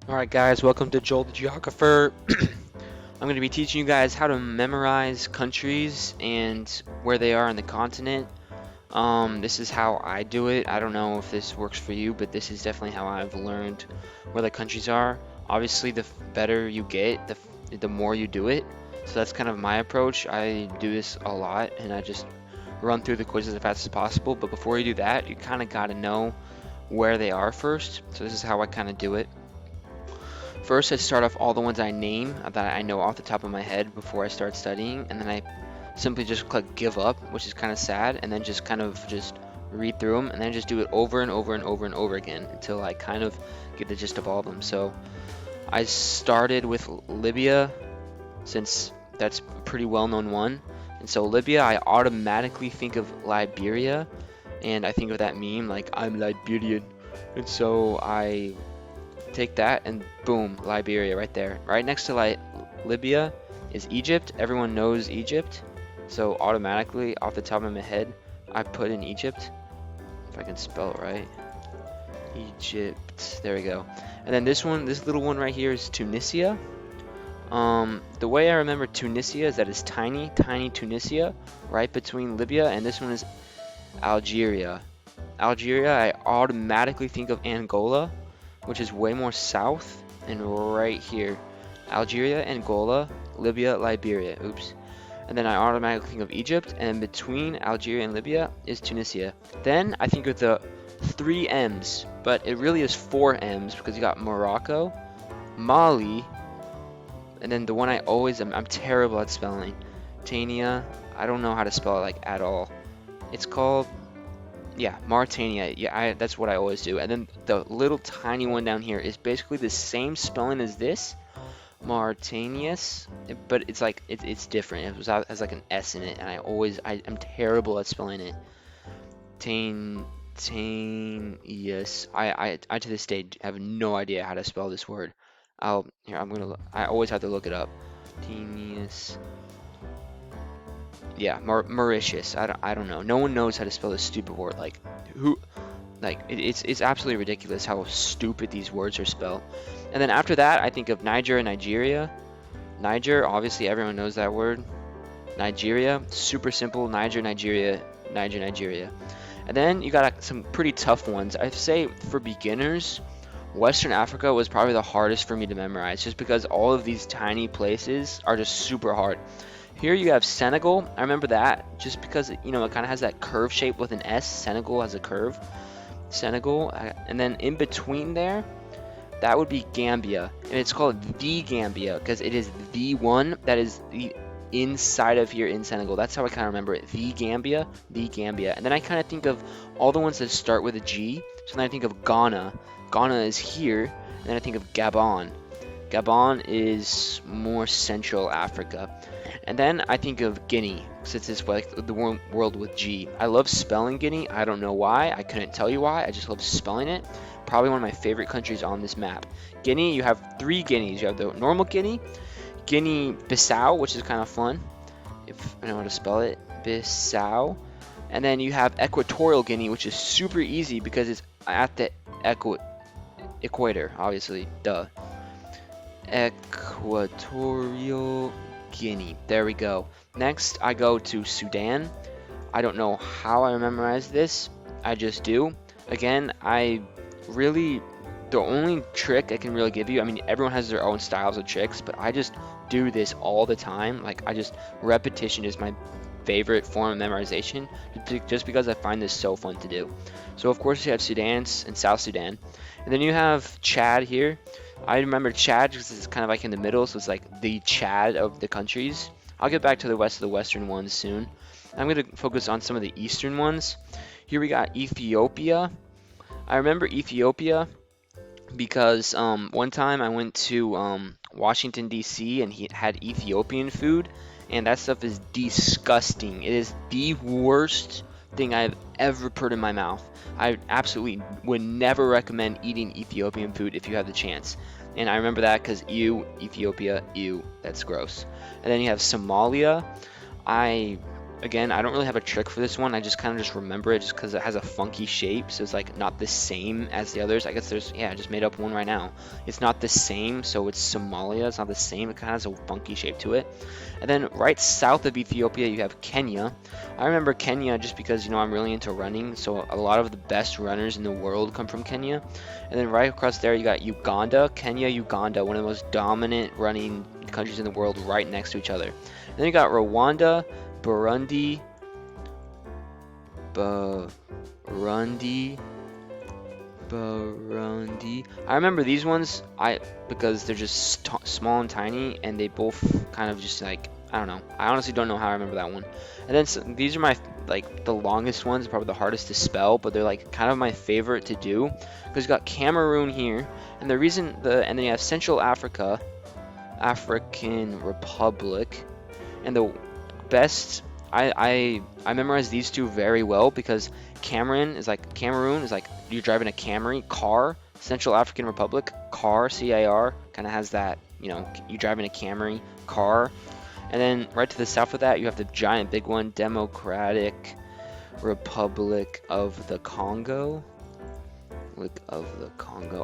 Alright guys, welcome to Joel the Geographer. I'm going to be teaching you guys how to memorize countries and where they are on the continent. This is how I do it. I don't know if this works for you, but this is definitely how I've learned where the countries are. Obviously, the better you get, the more you do it. So that's kind of my approach. I do this a lot, and I just run through the quizzes as fast as possible. But before you do that, you kind of got to know where they are first. So this is how I kind of do it. First, I start off all the ones I name that I know off the top of my head before I start studying, and then I simply just click give up, which is kind of sad, and then just kind of just read through them, and then just do it over and over and over and over again until I kind of get the gist of all of them. So I started with Libya, since that's a pretty well-known one, and so Libya, I automatically think of Liberia, and I think of that meme like I'm Liberian, and so I take that and boom, Liberia right there. Right next to Libya is Egypt. Everyone knows Egypt. So automatically, off the top of my head, I put in Egypt. If I can spell it right. Egypt. There we go. And then this little one right here is Tunisia. The way I remember Tunisia is that it's tiny, tiny Tunisia, right between Libya, and this one is Algeria. Algeria, I automatically think of Angola, which is way more south, and right here, Algeria, Angola, Libya, Liberia, oops. And then I automatically think of Egypt, and between Algeria and Libya is Tunisia. Then I think of the 3 M's, but it really is 4 M's because you got Morocco, Mali, and then the one I'm terrible at spelling, Tania, I don't know how to spell it like at all. It's called, yeah, Mauritania. Yeah, that's what I always do. And then the little tiny one down here is basically the same spelling as this, Mauritanius, but it's like it's different. It has like an S in it, and I'm terrible at spelling it. Yes. I to this day have no idea how to spell this word. I always have to look it up. Tanius. Yeah, Mauritius. I don't know. No one knows how to spell this stupid word. Like, who? Like, it's absolutely ridiculous how stupid these words are spelled. And then after that, I think of Niger and Nigeria. Niger, obviously everyone knows that word. Nigeria, super simple. Niger, Nigeria, Niger, Nigeria. And then you got some pretty tough ones. I'd say for beginners, Western Africa was probably the hardest for me to memorize, just because all of these tiny places are just super hard. Here you have Senegal. I remember that just because it kind of has that curve shape with an S. Senegal has a curve. Senegal, and then in between there, that would be Gambia, and it's called the Gambia because it is the one that is the inside of here in Senegal. That's how I kind of remember it. The Gambia, and then I kind of think of all the ones that start with a G. So then I think of Ghana. Ghana is here, and then I think of Gabon. Gabon is more Central Africa. And then I think of Guinea, since it's like the world with G. I love spelling Guinea. I don't know why. I couldn't tell you why. I just love spelling it. Probably one of my favorite countries on this map. Guinea, you have 3 Guineas. You have the normal Guinea, Guinea-Bissau, which is kind of fun, if I know how to spell it, Bissau. And then you have Equatorial Guinea, which is super easy because it's at the equator, obviously, duh. Equatorial Guinea. There we go. Next, I go to Sudan. I don't know how I memorized this. I just do. Again, the only trick I can really give you, I mean, everyone has their own styles of tricks, but I just do this all the time. Like, repetition is my favorite form of memorization, just because I find this so fun to do. So, of course, you have Sudan and South Sudan. And then you have Chad here. I remember Chad because it's kind of like in the middle, so it's like the Chad of the countries. I'll get back to the western ones soon. I'm going to focus on some of the eastern ones. Here we got Ethiopia. I remember Ethiopia because one time I went to Washington, D.C., and he had Ethiopian food, and that stuff is disgusting. It is the worst thing I've ever put in my mouth. I absolutely would never recommend eating Ethiopian food if you have the chance. And I remember that because Ethiopia, that's gross. And then you have Somalia. I Again, I don't really have a trick for this one. I just kind of just remember it just because it has a funky shape. So it's like not the same as the others. I guess there's, yeah, I just made up one right now. It's not the same, so it's Somalia. It's not the same. It kind of has a funky shape to it. And then right south of Ethiopia, you have Kenya. I remember Kenya just because, you know, I'm really into running. So a lot of the best runners in the world come from Kenya. And then right across there, you got Uganda. Kenya, Uganda, one of the most dominant running countries in the world right next to each other. And then you got Rwanda, Burundi, Burundi, Burundi. I remember these ones because they're just small and tiny, and they both kind of just like, I don't know. I honestly don't know how I remember that one. And then these are my like the longest ones, probably the hardest to spell, but they're like kind of my favorite to do because you got Cameroon here, and and then you have Central Africa, African Republic, and the best. I memorized these two very well because Cameroon is like you're driving a Camry car. Central African Republic car, CAR, kind of has that, you know, you driving a Camry car. And then right to the south of that, you have the giant big one, Democratic Republic of the Congo. I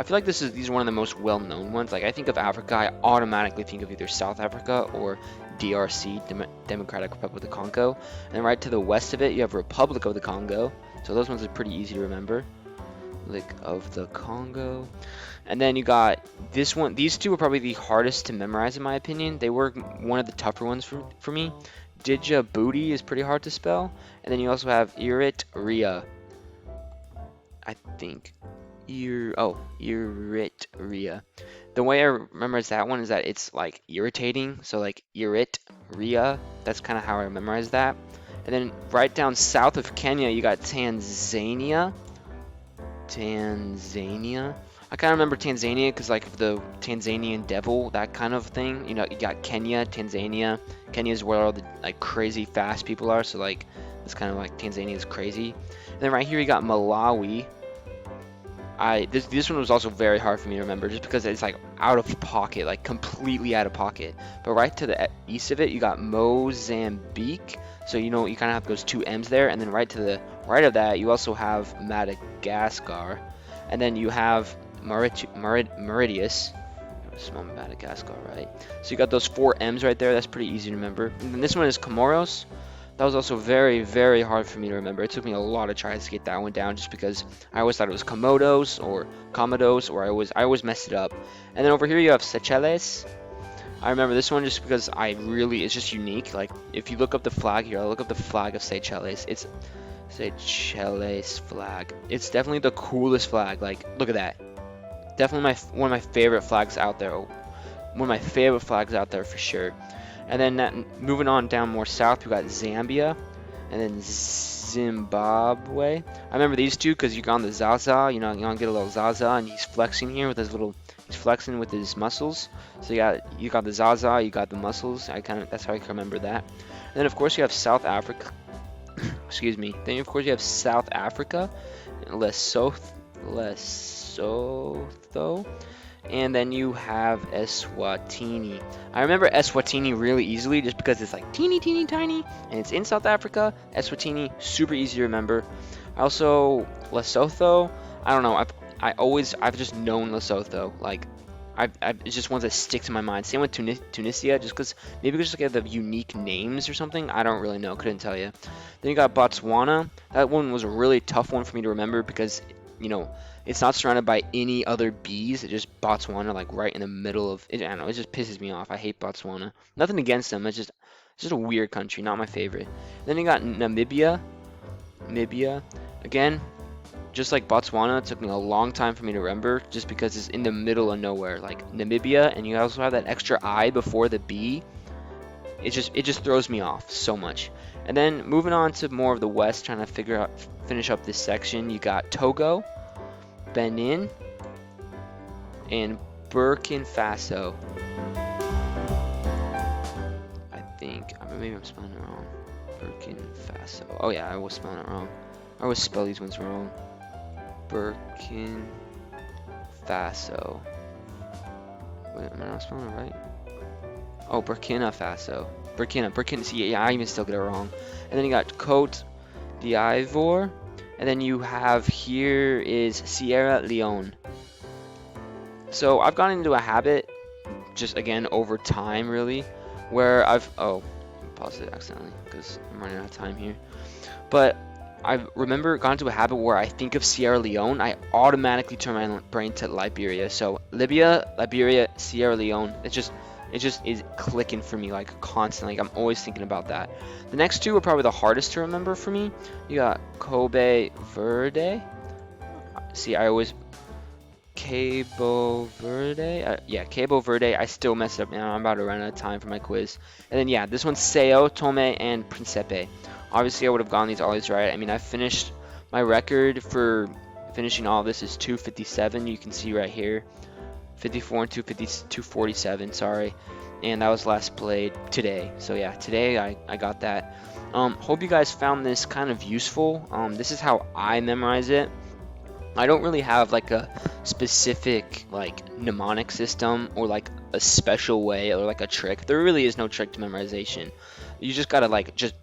feel like these are one of the most well-known ones. Like I think of Africa, I automatically think of either South Africa or DRC, Democratic Republic of the Congo. And then right to the west of it, you have Republic of the Congo. So those ones are pretty easy to remember. Republic of the Congo. And then you got this one. These two are probably the hardest to memorize in my opinion. They were one of the tougher ones for me. Djibouti is pretty hard to spell. And then you also have Eritrea. I think. Eritrea. The way I memorize that one is that it's like irritating. So like Eritrea. That's kind of how I memorize that. And then right down south of Kenya, you got Tanzania. I kind of remember Tanzania because like the Tanzanian devil, that kind of thing. You know, you got Kenya, Tanzania. Kenya is where all the like crazy fast people are. So like it's kind of like Tanzania is crazy. And then right here you got Malawi. This one was also very hard for me to remember just because it's like out of pocket, like completely out of pocket. But right to the east of it, you got Mozambique. So you know you kind of have those two M's there, and then right to the right of that, you also have Madagascar, and then you have Mauritius. Small Madagascar, right? So you got those four M's right there. That's pretty easy to remember. And then this one is Comoros. That was also very, very hard for me to remember. It took me a lot of tries to get that one down just because I always thought it was Komodos or Comodos, or I always messed it up. And then over here you have Seychelles. I remember this one just because it's just unique. Like if you look up the flag here, I'll look up the flag of Seychelles. It's Seychelles flag. It's definitely the coolest flag. Like look at that. Definitely one of my favorite flags out there. One of my favorite flags out there for sure. And then moving on down more south, we got Zambia, and then Zimbabwe. I remember these two because you got on the Zaza, you get a little Zaza, and he's flexing here with his muscles. So you got the Zaza, you got the muscles. That's how I can remember that. And then of course you have South Africa. Excuse me. Then of course you have South Africa, Lesotho. And then you have Eswatini. I remember Eswatini really easily just because it's like teeny tiny and it's in South Africa. Eswatini, super easy to remember. Also Lesotho, I don't know, I've just known Lesotho. Like it's just ones that stick to my mind. Same with Tunisia, just because maybe because they have unique names or something. I don't really know, couldn't tell you. Then you got Botswana. That one was a really tough one for me to remember because, you know, it's not surrounded by any other bees. It's just Botswana, like right in the middle of it. I don't know. It just pisses me off. I hate Botswana. Nothing against them. It's just a weird country. Not my favorite. Then you got Namibia. Again, just like Botswana, it took me a long time for me to remember, just because it's in the middle of nowhere. Like Namibia, and you also have that extra I before the B. It just throws me off so much. And then moving on to more of the west, trying to finish up this section. You got Togo, Benin, and Burkina Faso. I think, maybe I'm spelling it wrong. Burkina Faso. Oh yeah, I was spelling it wrong. I always spell these ones wrong. Burkina Faso. Wait, am I not spelling it right? Oh, Burkina Faso. Burkina. See, yeah, I even still get it wrong. And then you got Cote d'Ivoire. And then you have here is Sierra Leone. So I've gone into a habit, just again over time, really, where oh, paused it accidentally because I'm running out of time here. But I remember got into a habit where I think of Sierra Leone, I automatically turn my brain to Liberia. So Libya, Liberia, Sierra Leone. It just is clicking for me like constantly. Like I'm always thinking about that. The next two are probably the hardest to remember for me. You got Kobe Verde. See, I always Cabo Verde. Yeah, Cabo Verde. I still messed up now. I'm about to run out of time for my quiz. And then yeah, this one's Sao Tome and Principe. Obviously, I would have gotten all these right. I mean, I finished my record for finishing all this is 257. You can see right here, 54 and 247. Sorry, and that was last played today. So yeah, today I got that. Hope you guys found this kind of useful. This is how I memorize it. I don't really have like a specific like mnemonic system or like a special way or like a trick. There really is no trick to memorization. You just gotta like just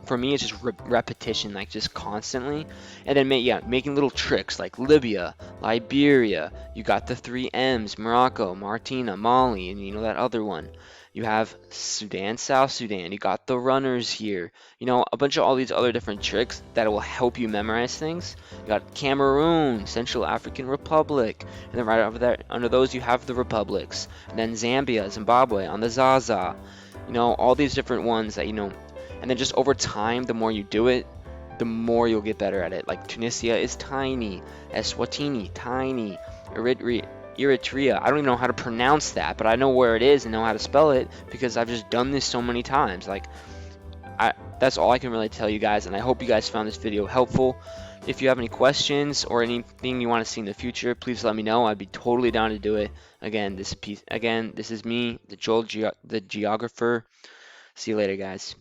for me it's just repetition, like just constantly, and then making little tricks like Libya, Liberia. You got the three M's: Morocco, Martina, Mali, and you know that other one. You have Sudan, South Sudan. You got the runners here. You know, a bunch of all these other different tricks that will help you memorize things. You got Cameroon, Central African Republic, and then right over there, under those you have the republics. And then Zambia, Zimbabwe, on the Zaza. You know, all these different ones that, you know, and then just over time, the more you do it, the more you'll get better at it. Like Tunisia is tiny, Eswatini, tiny, Eritrea. I don't even know how to pronounce that, but I know where it is and know how to spell it because I've just done this so many times. Like, that's all I can really tell you guys, and I hope you guys found this video helpful. If you have any questions or anything you want to see in the future, please let me know. I'd be totally down to do it. Again, this is me, the Joel the Geographer. See you later, guys.